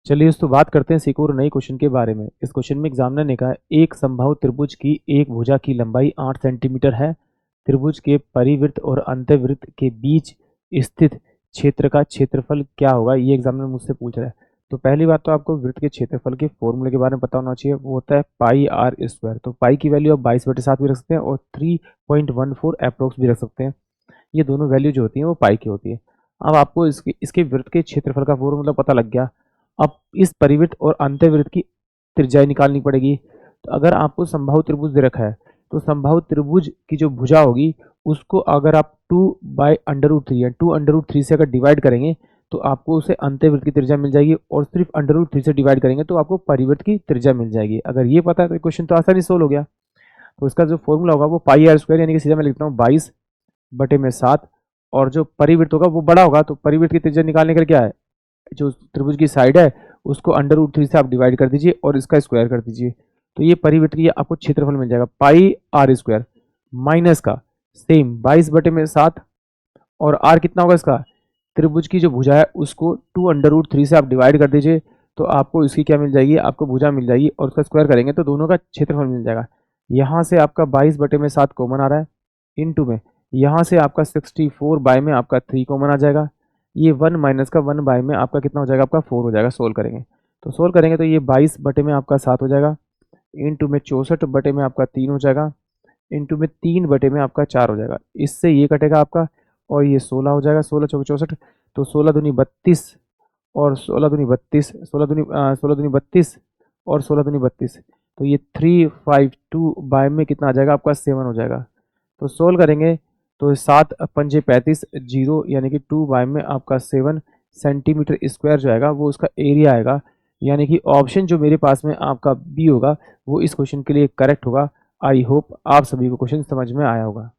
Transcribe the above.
चलिए दोस्तों बात करते हैं एक और नए क्वेश्चन के बारे में। इस क्वेश्चन में एग्जामिनर ने कहा एक समबाहु त्रिभुज की एक भुजा की लंबाई 8 सेंटीमीटर है। त्रिभुज के परिवृत्त और अंतःवृत्त के बीच स्थित क्षेत्र का क्षेत्रफल क्या होगा, ये एग्जामिनर मुझसे पूछ रहा है। तो पहली बात तो आपको वृत्त के क्षेत्रफल के फॉर्मूले के बारे में पता होना चाहिए, वो होता है पाई आर स्क्वायर। तो पाई की वैल्यू आप 22/7 भी रख सकते हैं और 3.14 अप्रोक्स भी रख सकते हैं। ये दोनों वैल्यू जो होती है वो पाई की होती है। अब आपको इसके इसके वृत्त के क्षेत्रफल का फॉर्मूला पता लग गया। अब इस परिवृत्त और अंतःवृत्त की त्रिज्या निकालनी पड़ेगी। तो अगर आपको समबाहु त्रिभुज दे रखा है तो समबाहु त्रिभुज की जो भुजा होगी उसको अगर आप 2/√3 या 2√3 से अगर डिवाइड करेंगे तो आपको उसे अंतःवृत्त की त्रिज्या मिल जाएगी, और सिर्फ √3 से डिवाइड करेंगे तो आपको परिवृत्त की त्रिज्या मिल जाएगी। अगर ये पता है तो क्वेश्चन तो आसानी सोल्व हो गया। तो इसका जो फॉर्मूला होगा वो पाई आर स्क्वायर, यानी कि सीधा मैं लिखता हूँ 22/7, और जो परिवृत्त होगा वो बड़ा होगा तो परिवृत्त की त्रिज्या निकालने का क्या है, जो त्रिभुज की साइड है उसको √3 से आप डिवाइड कर दीजिए और इसका स्क्वायर कर दीजिए। तो ये परिवृत्त की आपको क्षेत्रफल मिल जाएगा पाई आर स्क्वायर माइनस का सेम 22/7, और आर कितना होगा इसका, त्रिभुज की जो भुजा है उसको 2√3 से आप डिवाइड कर दीजिए तो आपको इसकी क्या मिल जाएगी, आपको भुजा मिल जाएगी, और उसका स्क्वायर करेंगे तो दोनों का क्षेत्रफल मिल जाएगा। यहाँ से आपका 22/7 कॉमन आ रहा है, इनटू में यहाँ से आपका 64 बाय में आपका 3 कॉमन आ जाएगा। ये 1 माइनस का 1 बाय में आपका कितना हो जाएगा, आपका 4 हो जाएगा। सोल्व करेंगे तो ये 22/7 हो जाएगा, इनटू में 64 में आपका 3 हो जाएगा, इनटू में 3 में आपका 4 हो जाएगा। इससे ये कटेगा आपका और ये 16 हो जाएगा, 16 चौके 64, तो 16 दूनी 32 और 16 दूनी 32, 16 दूनी 32 और 16 दूनी 32, तो ये 352 बाय में कितना आ जाएगा, आपका 7 हो जाएगा। तो सोल्व करेंगे तो 7×5 = 35, 0 यानी कि 2 बाय में आपका 7 सेंटीमीटर स्क्वायर जो आएगा वो उसका एरिया आएगा। यानी कि ऑप्शन जो मेरे पास में आपका बी होगा वो इस क्वेश्चन के लिए करेक्ट होगा। आई होप आप सभी को क्वेश्चन समझ में आया होगा।